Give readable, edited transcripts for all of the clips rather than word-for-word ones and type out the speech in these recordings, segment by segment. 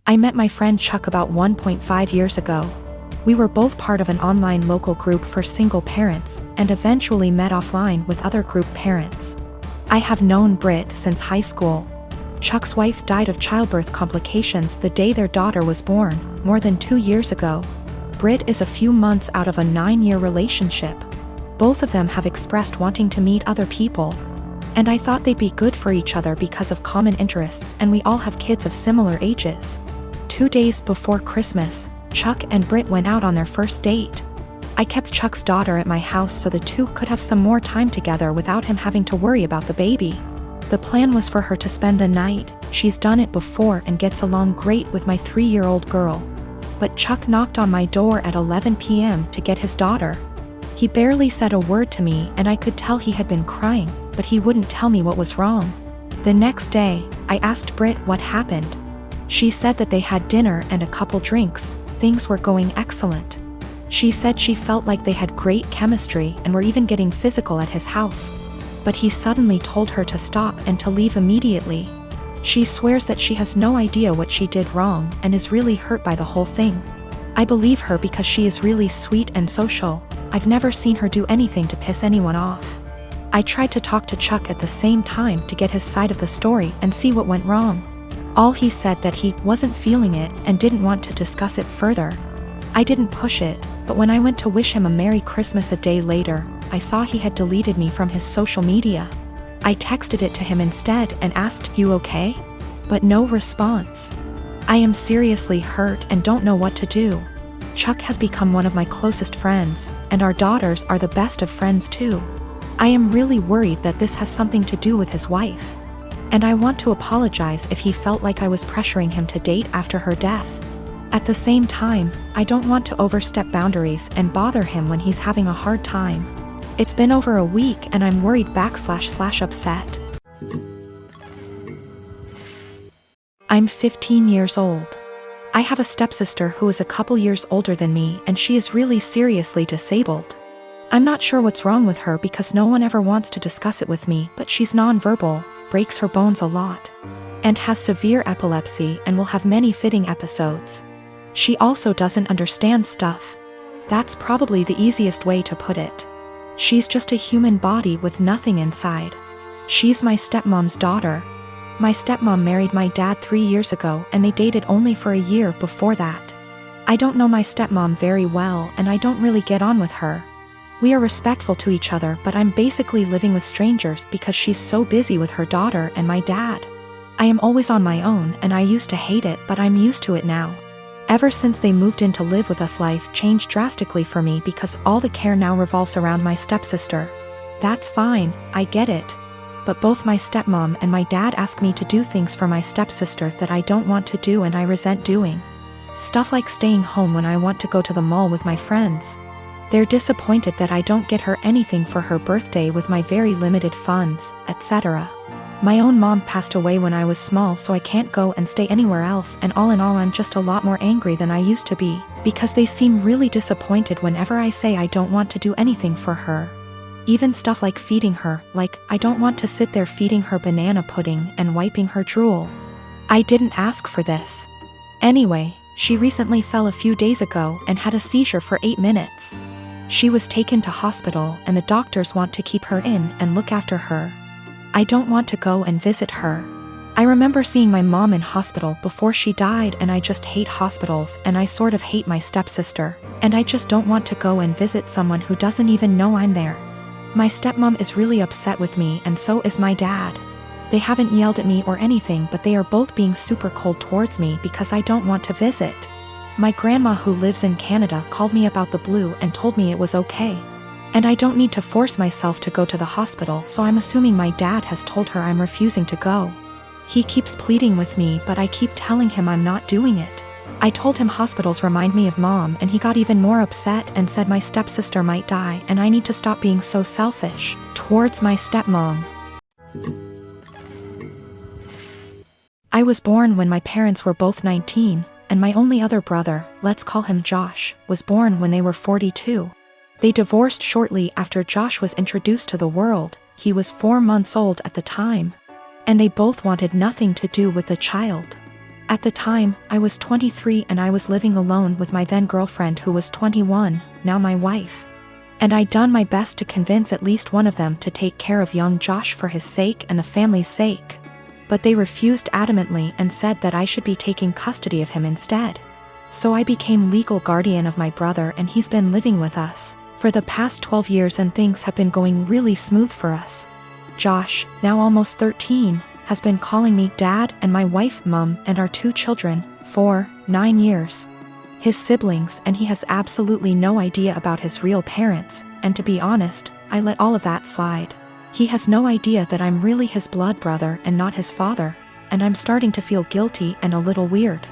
I met my friend Chuck about 1.5 years ago. We were both part of an online local group for single parents, and eventually met offline with other group parents. I have known Britt since high school. Chuck's wife died of childbirth complications the day their daughter was born, more than 2 years ago. Britt is a few months out of a 9-year relationship. Both of them have expressed wanting to meet other people. And I thought they'd be good for each other because of common interests, and we all have kids of similar ages. 2 days before Christmas, Chuck and Britt went out on their first date. I kept Chuck's daughter at my house so the two could have some more time together without him having to worry about the baby. The plan was for her to spend the night. She's done it before and gets along great with my 3-year-old girl. But Chuck knocked on my door at 11 p.m. to get his daughter. He barely said a word to me, and I could tell he had been crying, but he wouldn't tell me what was wrong. The next day, I asked Britt what happened. She said that they had dinner and a couple drinks. Things were going excellent. She said she felt like they had great chemistry and were even getting physical at his house. But he suddenly told her to stop and to leave immediately. She swears that she has no idea what she did wrong and is really hurt by the whole thing. I believe her because she is really sweet and social. I've never seen her do anything to piss anyone off. I tried to talk to Chuck at the same time to get his side of the story and see what went wrong. All he said that he wasn't feeling it and didn't want to discuss it further. I didn't push it, but when I went to wish him a Merry Christmas a day later, I saw he had deleted me from his social media. I texted it to him instead and asked, "You okay?" But no response. I am seriously hurt and don't know what to do. Chuck has become one of my closest friends, and our daughters are the best of friends too. I am really worried that this has something to do with his wife. And I want to apologize if he felt like I was pressuring him to date after her death. At the same time, I don't want to overstep boundaries and bother him when he's having a hard time. It's been over a week and I'm worried / upset. I'm 15 years old. I have a stepsister who is a couple years older than me, and she is really seriously disabled. I'm not sure what's wrong with her because no one ever wants to discuss it with me, but she's nonverbal, breaks her bones a lot, and has severe epilepsy and will have many fitting episodes. She also doesn't understand stuff. That's probably the easiest way to put it. She's just a human body with nothing inside. She's my stepmom's daughter. My stepmom married my dad 3 years ago and they dated only for a year before that. I don't know my stepmom very well and I don't really get on with her. We are respectful to each other, but I'm basically living with strangers because she's so busy with her daughter and my dad. I am always on my own and I used to hate it, but I'm used to it now. Ever since they moved in to live with us, life changed drastically for me because all the care now revolves around my stepsister. That's fine, I get it. But both my stepmom and my dad ask me to do things for my stepsister that I don't want to do and I resent doing. Stuff like staying home when I want to go to the mall with my friends. They're disappointed that I don't get her anything for her birthday with my very limited funds, etc. My own mom passed away when I was small, so I can't go and stay anywhere else, and all in all I'm just a lot more angry than I used to be, because they seem really disappointed whenever I say I don't want to do anything for her. Even stuff like feeding her, like I don't want to sit there feeding her banana pudding and wiping her drool. I didn't ask for this. Anyway, she recently fell a few days ago and had a seizure for 8 minutes. She was taken to hospital and the doctors want to keep her in and look after her. I don't want to go and visit her. I remember seeing my mom in hospital before she died and I just hate hospitals and I sort of hate my stepsister, and I just don't want to go and visit someone who doesn't even know I'm there. My stepmom is really upset with me and so is my dad. They haven't yelled at me or anything, but they are both being super cold towards me because I don't want to visit. My grandma who lives in Canada called me about the blue and told me it was okay. And I don't need to force myself to go to the hospital, so I'm assuming my dad has told her I'm refusing to go. He keeps pleading with me, but I keep telling him I'm not doing it. I told him hospitals remind me of mom and he got even more upset and said my stepsister might die and I need to stop being so selfish towards my stepmom. I was born when my parents were both 19, and my only other brother, let's call him Josh, was born when they were 42. They divorced shortly after Josh was introduced to the world. He was 4 months old at the time. And they both wanted nothing to do with the child. At the time, I was 23 and I was living alone with my then girlfriend who was 21, now my wife. And I'd done my best to convince at least one of them to take care of young Josh for his sake and the family's sake. But they refused adamantly and said that I should be taking custody of him instead. So I became legal guardian of my brother and he's been living with us for the past 12 years and things have been going really smooth for us. Josh, now almost 13, has been calling me Dad and my wife Mum and our 2 children, 4, 9 years. His siblings and he has absolutely no idea about his real parents, and to be honest, I let all of that slide. He has no idea that I'm really his blood brother and not his father, and I'm starting to feel guilty and a little weird.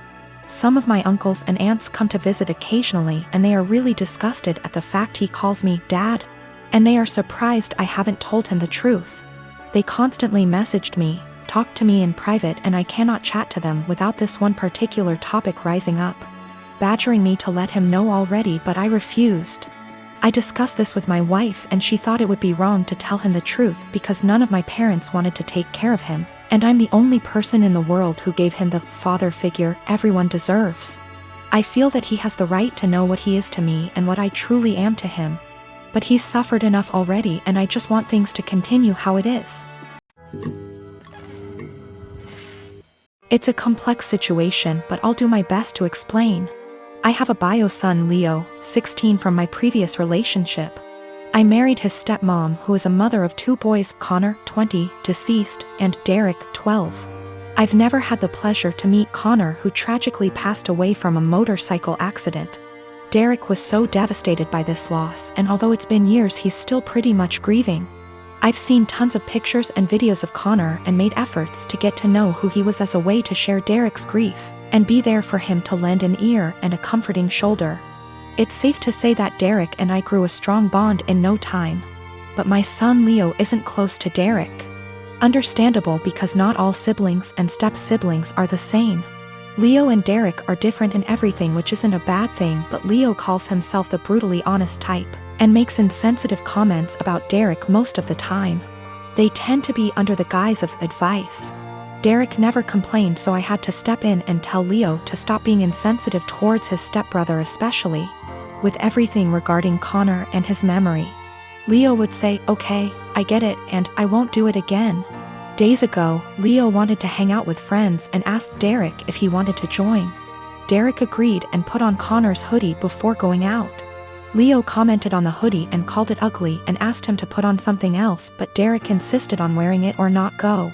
Some of my uncles and aunts come to visit occasionally and they are really disgusted at the fact he calls me Dad. And they are surprised I haven't told him the truth. They constantly messaged me, talked to me in private and I cannot chat to them without this one particular topic rising up, badgering me to let him know already, but I refused. I discussed this with my wife and she thought it would be wrong to tell him the truth because none of my parents wanted to take care of him, and I'm the only person in the world who gave him the father figure everyone deserves. I feel that he has the right to know what he is to me and what I truly am to him. But he's suffered enough already and I just want things to continue how it is. It's a complex situation, but I'll do my best to explain. I have a bio son Leo, 16 from my previous relationship. I married his stepmom who is a mother of 2 boys, Connor, 20, deceased, and Derek, 12. I've never had the pleasure to meet Connor who tragically passed away from a motorcycle accident. Derek was so devastated by this loss and although it's been years he's still pretty much grieving. I've seen tons of pictures and videos of Connor and made efforts to get to know who he was as a way to share Derek's grief and be there for him to lend an ear and a comforting shoulder. It's safe to say that Derek and I grew a strong bond in no time. But my son Leo isn't close to Derek. Understandable because not all siblings and step-siblings are the same. Leo and Derek are different in everything, which isn't a bad thing, but Leo calls himself the brutally honest type and makes insensitive comments about Derek most of the time. They tend to be under the guise of advice. Derek never complained, so I had to step in and tell Leo to stop being insensitive towards his stepbrother, especially with everything regarding Connor and his memory. Leo would say, "Okay, I get it and I won't do it again." Days ago, Leo wanted to hang out with friends and asked Derek if he wanted to join. Derek agreed and put on Connor's hoodie before going out. Leo commented on the hoodie and called it ugly and asked him to put on something else, but Derek insisted on wearing it or not go.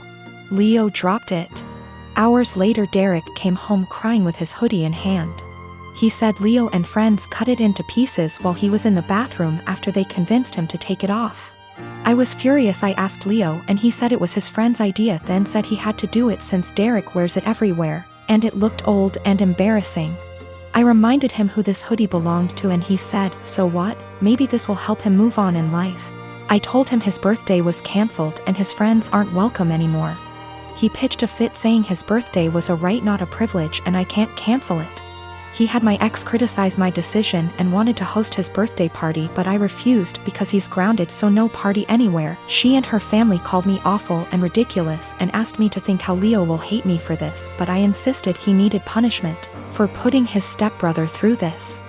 Leo dropped it. Hours later, Derek came home crying with his hoodie in hand. He said Leo and friends cut it into pieces while he was in the bathroom after they convinced him to take it off. I was furious. I asked Leo and he said it was his friend's idea, then said he had to do it since Derek wears it everywhere, and it looked old and embarrassing. I reminded him who this hoodie belonged to and he said, "So what? Maybe this will help him move on in life." I told him his birthday was cancelled and his friends aren't welcome anymore. He pitched a fit saying his birthday was a right, not a privilege, and I can't cancel it. He had my ex criticize my decision and wanted to host his birthday party, but I refused because he's grounded, so no party anywhere. She and her family called me awful and ridiculous and asked me to think how Leo will hate me for this, but I insisted he needed punishment for putting his stepbrother through this.